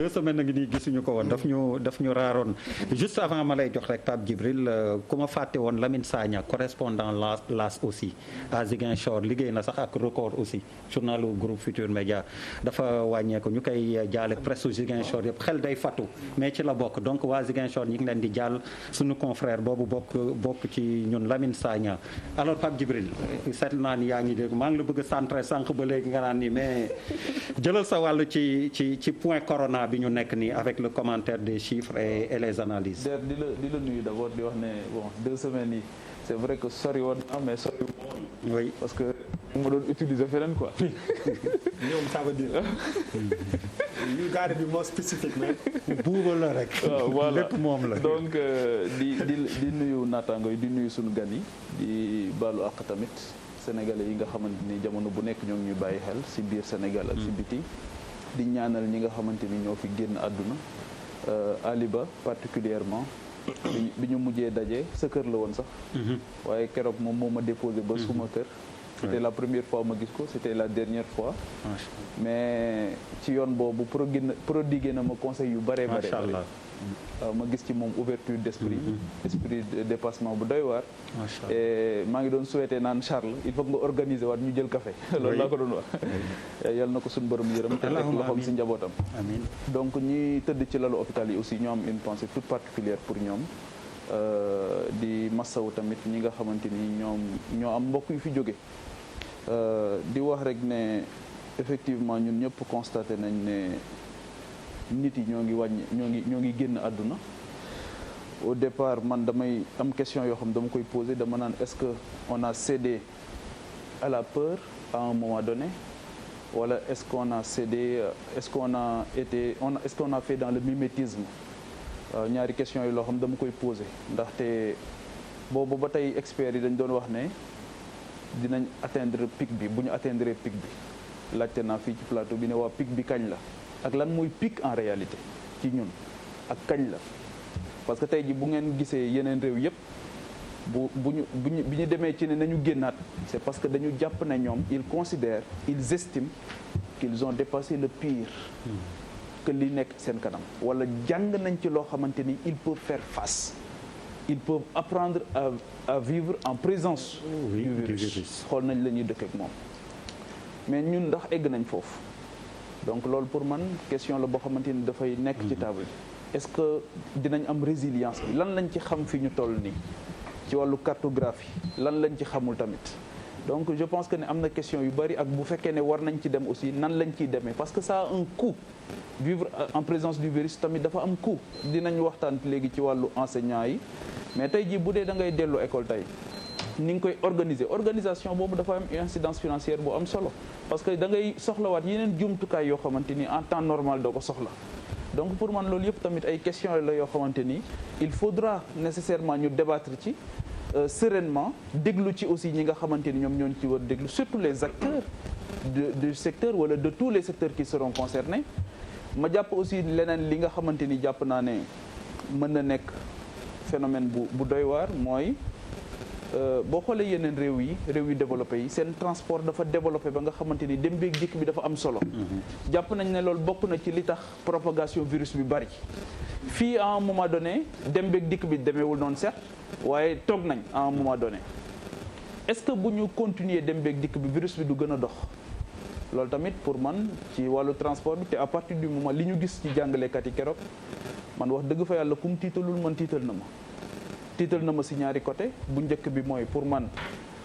2 semaines a ngi nii gisuñu ko woon daf ñu raaroon juste avant ma lay jox rek Pape Djibril ku ma fàtte woon Lamine Sagna correspondant LAS aussi à Ziguinchor liggéey na sax ak record aussi journalu groupe Futur Média dafa wàññeeku ñu koy jaale presse Ziguinchor yëpp xel day fattu mais ci la bokk donc waa Ziguinchor ñi ngi leen di jàll suñu confrère boobu bokk ci ñun Lamine Sagna. alors Pape Djibril seetlu naa ni yaa ngi dégg maa ngi la bëgg a centré sànq ba léegi nga naan ni mais jëlal sa wàllu ci point corona bi ñu nekk nii avec le commentaire des chiffres et les analyses. di la nuyu d'abord di wax ne bon 2 semaines yi c'est vrai que sori woon na mais sori oui parce que ma doon utiliser feneen quoi. ñoom ça veut dire you gotta be more specific mais buuba la rek. voilà lépp moom la. donc di nuyu naataango yi di nuyu suñu gan yi di baalu àq tamit sénégalais yi nga xamante ni jamono bu nekk ñoo ngi ñuy bàyyi xel ci biir Sénégal ak ci biti. di ñaanal ñi nga xamante ni ñoo fi génn àdduna Aliba particulièrement bi ñu mujjee daje sa kër la woon sax waaye keroog moom moo ma déposé ba suma kër c'était la première fois ma gis ko c'était la dernière fois mais ci yoon boobu prodigué na ma conseil yu bare ma gis ci moom ouverture d'esprit esprit de dépassement bu doy waar et maa ngi doon souhaité naan Charles il faut nga organiser waat ñu jël café loolu laa ko doon wax yal na ko suñu borom yërëm te teg loxoom ci njabootam amiin donc ñi tëdd ci lalu hôpital yi aussi ñoo am une pensée toute particulière pour ñoom di massawu tamit ñi nga xamante ni ñoo am mbokk yu fi jóge di wax rek ne effectivement ñun ñëpp constaté nañ ne nit yi ñoo ngi génn àdduna au départ man damay am question yoo xam dama koy poser dama naan est-ce que on a cédé à la peur à un moment donné wala est-ce qu'on a cédé est-ce qu'on a fait dans le mimétisme ñaari question yi loo xam dama koy poser ndaxte boobu ba tey experts yi dañ doon wax ne dinañ atteindre pic bi bu ñu atteindre pic bi laajte naa fii ci plateau bi ne waa pic bi kañ la ak lan mooy pic en réalité ci ñun ak kañ la parce que tey ji bu ngeen gisee yeneen réew yëpp bi ñu demee ci ne nañu génnaat c'est parce que dañu jàpp ne ñoom ils estiment qu'ils ont dépassé le pire que li nekk seen kanam wala jàng nañ ci loo xamante ni ils peuvent faire face ils peuvent apprendre à vivre en présence du virus xool nañ la ñuy dëkk ak moom mais ñun ndax egg nañ foofu donc loolu pour man question la boo xamante ni dafay nekk ci table bi est-ce que dinañ am résilience bi lan lañ ci xam fi ñu toll nii ci wàllu cartographie lan lañ ci xamul tamit donc je pense que ne am na question yu bari ak bu fekkee ne war nañ ci dem aussi nan lañ ciy demee parce que ça a un coût vivre en présence du virus tamit dafa am coût dinañ waxtaan léegi ci wàllu enseignants yi mais tey jii bu dee da ngay dellu école tey ni nga koy organisation boobu dafa am incidence financière bu am solo parce que da ngay soxlawaat yeneen jumtukaay yoo xamante ni en temps normal doo ko soxla donc pour man loolu yëpp tamit ay questions la yoo xamante ni il faudra nécessairement ñu débattre ci sereinement déglu ci aussi ñi nga xamante ni ñoom ñooñu ci war déglu surtout les acteurs du secteur wala de tous les secteurs qui seront concernés ma jàpp aussi leneen li nga xamante ni jàpp naa ne mën na nekk phénomène bu doy waar mooy boo xoolee yeneen réew yu développé yi seen transport dafa développé ba nga xamante ni dem beeg dikk bi dafa am solo jàpp nañ ne loolu bokk na ci li tax propagation virus bi bari fii à un moment donné dem beeg dikk bi demeewul noonu certes waaye toog nañ à un moment donné est-ce que bu ñu continuer dem beeg dikk bi virus bi du gën a dox loolu tamit pour man ci wàllu transport bi te à partir du moment li ñu gis ci jàngalekat yi keroog man wax dëgg fa yàlla kum tiitalul man tiital na ma si ñaari côté bu njëkk bi mooy pour man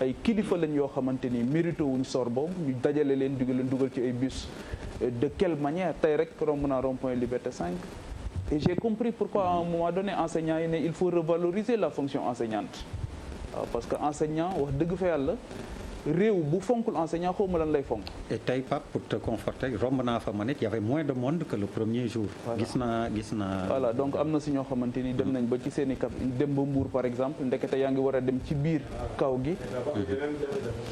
ay kilifa lañ yoo xamante ni mérité wuñ sor boobu ñu dajale leen dugal ci ay bus de quelle manière tey rek romb naa rond-point Liberté 5 et j'ai compris pourquoi à un moment donné enseignants yi ne il faut revaloriser la fonction enseignante waaw parce que enseignant wax dëgg fa yàlla réew bu fonkul enseignant xawma lan lay fonk. et tey Pape pour te conforter romb naa fa ma nit y avait moins de monde que le premier jour. gis naa. voilà donc am na si ñoo xamante ni dem nañ ba ci seen i cap dem ba Mbour par exemple ndekete yaa ngi war a dem ci biir kaw gi.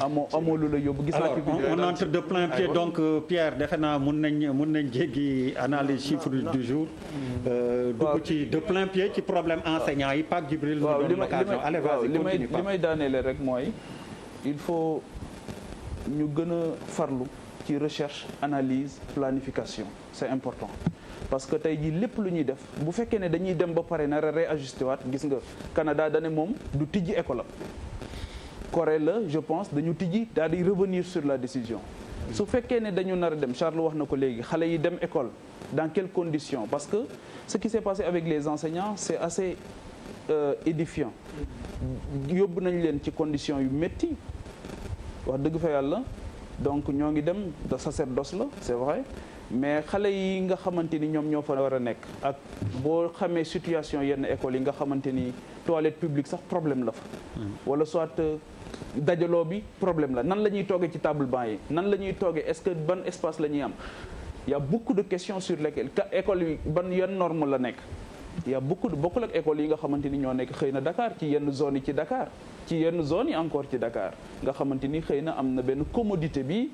amoo lu la yóbbu. gis naa ci on entre de plein pied donc Pierre defe naa mun nañ jéggi analyse chiffre du jour. dugg ci de plein pied ci problème enseignant yi Pape Djibril. waaw li may daaneele rek mooy. il faut ñu gën a farlu ci recherche analyse planification c'est important parce que tey jii lépp lu ñuy def bu fekkee ne dañuy dem ba pare nar a réajusté waat gis nga Canada dane moom du tijji école am Corée la je pense dañu tijji daal di revenir sur la décision su fekkee ne dañu nar a dem Charles wax na ko léegi xale yi dem école dans quelles conditions parce que ce qui s'est passé avec les enseignants c'est assez édifiant yóbbu nañ leen ci conditions yu métti wax dëgg fa yàlla donc ñoo ngi dem de sacerdoce la c'est vrai mais xale yi nga xamante ni ñoom ñoo fa war a nekk ak boo xamee situation yenn écoles yi nga xamante ni toilette publique sax problème la fa wala soit dajaloo bi problème la nan la ñuy toogee ci table banc yi nan la ñuy toogee est-ce que ban espace la ñuy am il y a beaucoup de questions sur lesquelles école yi ban yan norme la nekk il y a bokkul ak écoles yi nga xamante ni ñoo nekk xëy na Dakar ci yenn zones yi ci Dakar ci yenn zones yi encore ci Dakar nga xamante ni xëy na am na benn commodité bi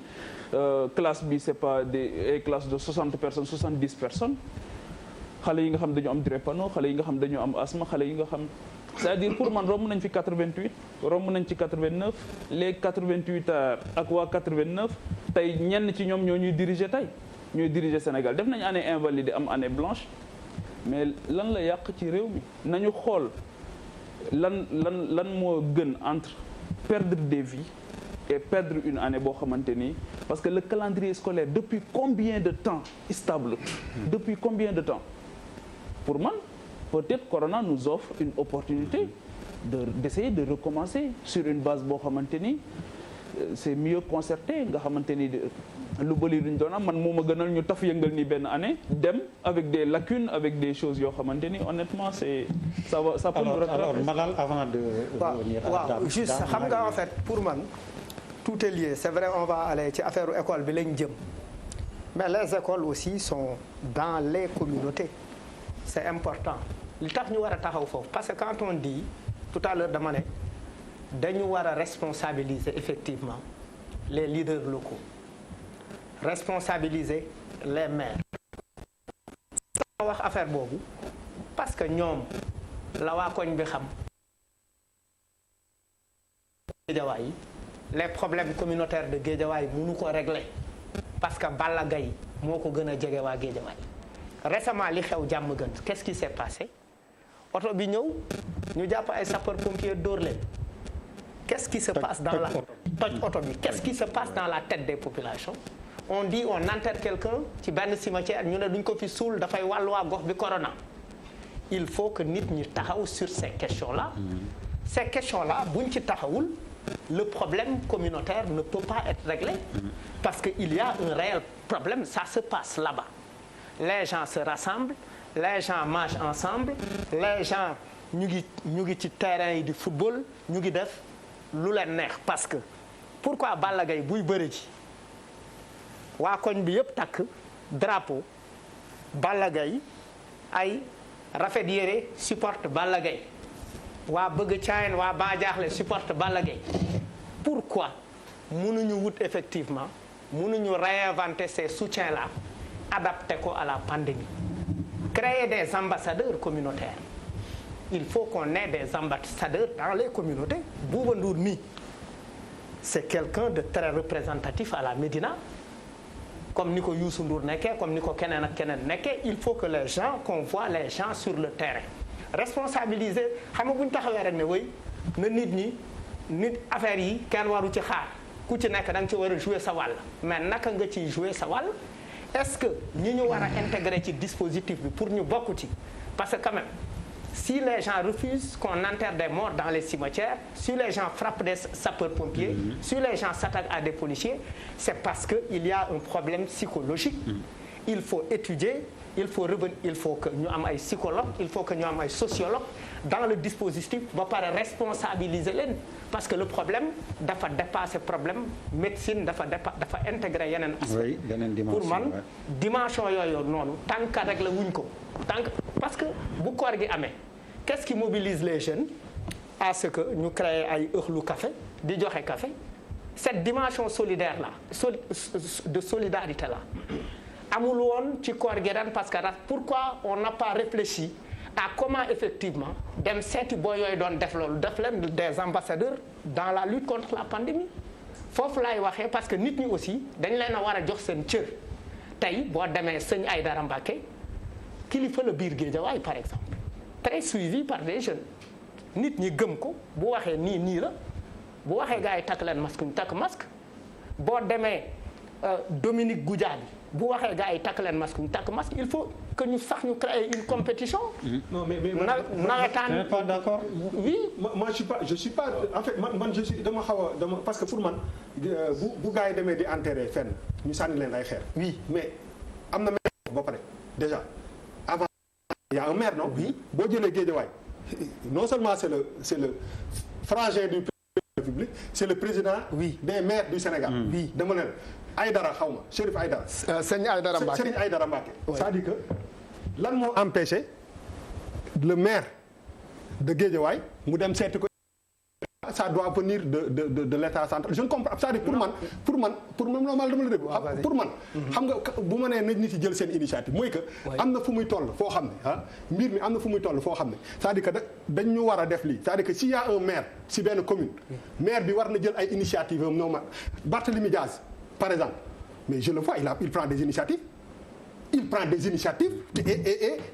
classe bi c'est pas des classes de 60 personnes 70 personnes xale yi nga xam dañu am drépano xale yi nga xam dañu am asthme xale yi nga xam c'est-à-dire pour man romb nañ fi 88 romb nañ ci 89 les 88 ak waa 89 tey ñenn ci ñoom ñoo ñuy diriger tey ñooy diriger Sénégal def nañ année invalidée am année blanche mais lan la yàq ci réew mi nañu xool lan moo gën entre perdre des vies et perdre une année boo xamante ni parce que le calendrier scolaire depuis combien de temps stable depuis combien de temps pour man peut-être Corona nous offre une opportunité d'essayer de recommencer sur une base boo xamante ni c'est mieux concerté nga xamante ni lu bëri luñ doon am man moo ma gënal ñu taf yëngal ni benn année dem avec des lacunes avec des choses yoo xamante ni honnêtement ça peut nous rattraper. Alors Malal avant de revenir à waaw juste xam nga en fait pour man tout est lié c'est vrai on va aller ci affaire école bi lañ jëm mais les écoles aussi sont dans les communautés c'est important li tax ñu war a taxaw foofu parce que quand on dit tout à l'heure dama ne dañu war a responsabiliser effectivement les leaders locaux responsabiliser les maires sama wax affaire boobu parce que ñoom la waa koñ bi xam Guédiawaye yi les problèmes communautaires de Guédiawaye mënu ko régler parce que Balla Gaye moo ko gën a jege waa Guédiawaye récemment li xew jàmm gën qu'est-ce qui s'est passé oto bi ñëw ñu jàpp ay sapeurs pompiers dóor leen qu'est-ce qui se passe dans la toj oto bi qu'est-ce qui se passe dans la tête des populations on dit on enterre quelqu'un ci benn cimetière ñu ne duñ ko fi suul dafay wàllu waa gox bi corona il faut que nit ñi taxaw sur ces questions-là ces questions-là buñ ci taxawul le problème communautaire ne peut pas être réglé parce que il y a un réel problème ça se passe là-bas les gens se rassemblent les gens mangent ensemble les gens ñu ngi ci terrain yi di football ñu ngi def lu leen neex parce que pourquoi Balla Gaye buy bëri ji waa koñ bi yëpp takk drapeau Balla Gaye ay rafet yére supporte Balla Gaye waa bëgg caayen waa baa jaaxle supporte Balla Gaye pourquoi mënuñu wut effectivement mënuñu réinventer ces soutiens-là adapté ko à la pandémie créer des ambassadeurs communautaires il faut qu'on ait des ambassadeurs dans les communautés Bouba Ndour mi c'est quelqu'un de très représentatif à la Médina comme ni ko Youssou Ndour nekkee comme ni ko keneen ak keneen nekkee il faut que les gens qu'on voit les gens sur le terrain responsabiliser xam nga bu ñu taxawee rek ne way na nit affaire yi kenn waru ci xaar ku ci nekk da nga ci war a jouer sa wàll mais naka nga ciy jouer sa wàll est-ce que ñi ñu war a intégrer ci dispositif bi pour ñu bokk ci parce que quand même si les gens refusent qu'on enterre des morts dans les cimetières si les gens frappent des sapeurs-pompiers si les gens s'attaquent à des policiers c'est parce que il y a un problème psychologique il faut étudier il faut que ñu am ay psychologues il faut que ñu am ay sociologues dans le dispositif ba pare responsabiliser leen parce que le problème dafa dépasser problème médecine dafa intégrer yeneen aspect pour man dimension yooyu noonu tant que rek la wuñ ko parce que bu koor gi amee qu'est-ce qui mobilise les jeunes à ce que ñu créer ay ëxlu café di joxe café cette dimension solidaire là de solidarité là amul woon ci koor gi ren parce que pourquoi on n'a pas réfléchi à comment effectivement dem seeti boo yooyu doon def loolu def leen des ambassadeurs dans la lutte contre la pandémie foofu laay waxee parce que nit ñi aussi dañ leen a war a jox seen cër tey boo demee sëñ Aïdara Mbacké kilifa la biir Guédiawaye par exemple très suivi par des jeunes nit ñi gëm ko bu waxee nii la bu waxee gars yi takk leen masque ñu takk masque boo demee Dominique Goudiaby bu waxee gars yi takk leen masque ñu takk masque il faut que ñu sax ñu créer une compétition. non mais nawetaan pas d'accord. oui. moi je suis pas en fait man je suis dama xaw a parce que pour man bu gars yi demee di enterrer fenn ñu sànni leen ay xeer. oui mais am na maire ba pare déjà avant il y a un maire non. oui boo jëlee Guédiawaye non seulement c'est le frangin du président de la République c'est le président. oui des maires du Sénégal. oui dama leen Aïdara xaw ma Chérif Aïdara. sëñ Aïdara Mbacké Serigne Aïdara Mbacké. c'est-à-dire que lan moo empêché le maire de Guédiawaye mu dem seeti ko. ça doit venir de l'État central je ne comprends c'est-à-dire pour man normal dama la dégg pour man xam nga bu ma nee nit ñi jël seen initiative mooy que am na fu muy toll foo xam ne mbir mi am na fu muy toll foo xam ne c'est-à-dire que dañ ñu war a def lii c'est-à-dire que s'il y a un maire si benn commune maire bi war na jël ay initiative am non Barthélémy Diaz par exemple mais je le vois il prend des initiatives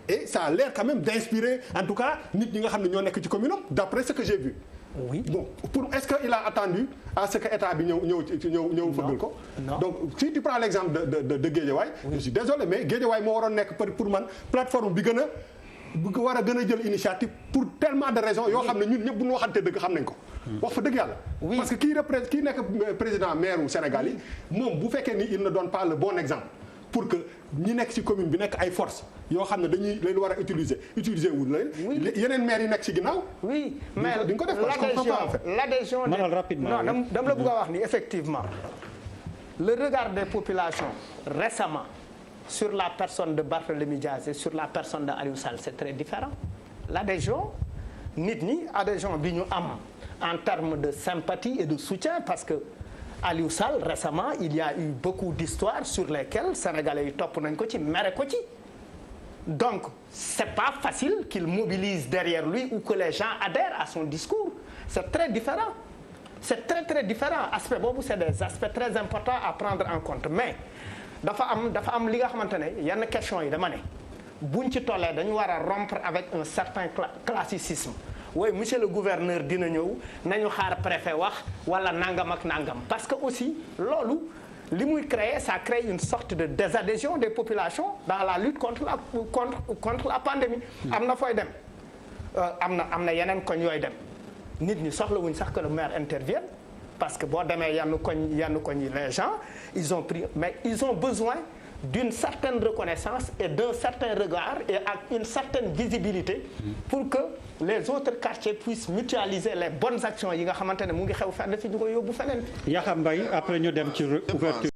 et ça a l'air quand même d'inspirer en tout cas nit ñi nga xam ne ñoo nekk ci commune am d'après ce que j'ai vu. oui bon est-ce que il a attendu à ce que état bi ñëw fëggal ko. donc si tu prends l'exemple de Guédiawaye. je suis désolé mais Guédiawaye moo waroon nekk pour man plateforme bi gën a jël initiative pour tellement de raisons yoo xam ne ñun ñëpp bu ñu waxante dëgg xam nañ ko. wax fa dëgg yàlla. parce que kii nekk président maire u Sénégal yi moom bu fekkee ni il ne donne pas le bon exemple. pour que ñi nekk ci commune bi nekk ay force yoo xam ne dañuy leen war a utiliser wu leen. yeneen maires yi nekk ci ginnaaw. oui mais di nga ko def parce que je comprends pas en fait. l'adhésion Manal rapidement non dama la bëgg a wax ni effectivement le regard des populations récemment sur la personne de Barthélémy Diaz et sur la personne de Aliou Sall c'est très différent l'adhésion nit ñi adhésion bi ñu am en termes de sympathie et de soutien parce que Aliou Sall récemment il y a eu beaucoup d'histoires sur lesquelles sénégalais yi topp nañ ko ci mere ko ci donc c'est pas facile qu'il mobilise derrière lui ou que les gens adhèrent à son discours c'est très différent c'est très différent aspect boobu c'est des aspects très importants à prendre en compte mais dafa am li nga xamante ne yenn questions yi dama ne buñ ci tollee dañu war a rompre avec un certain classicisme oui monsieur le gouverneur dina ñëw nañu xaar préfet wax wala nangam ak nangam parce que aussi loolu li muy créer ça crée une sorte de désadhésion des populations dans la lutte contre la pandémie. am na fooy dem am na yeneen koñ yooy dem nit ñi soxlawuñ sax que le maire intervienne parce que boo demee yenn koñ yi les gens ils ont besoin d'une certaine reconnaissance et d'un certain regard et ak une certaine visibilité pour que les autres quartiers puissent mutualiser les bonnes actions yi nga xamante ne mu ngi xew fenn fi ñu ko yóbbu feneen. Yakham Mbaye après ñu dem ci ouverture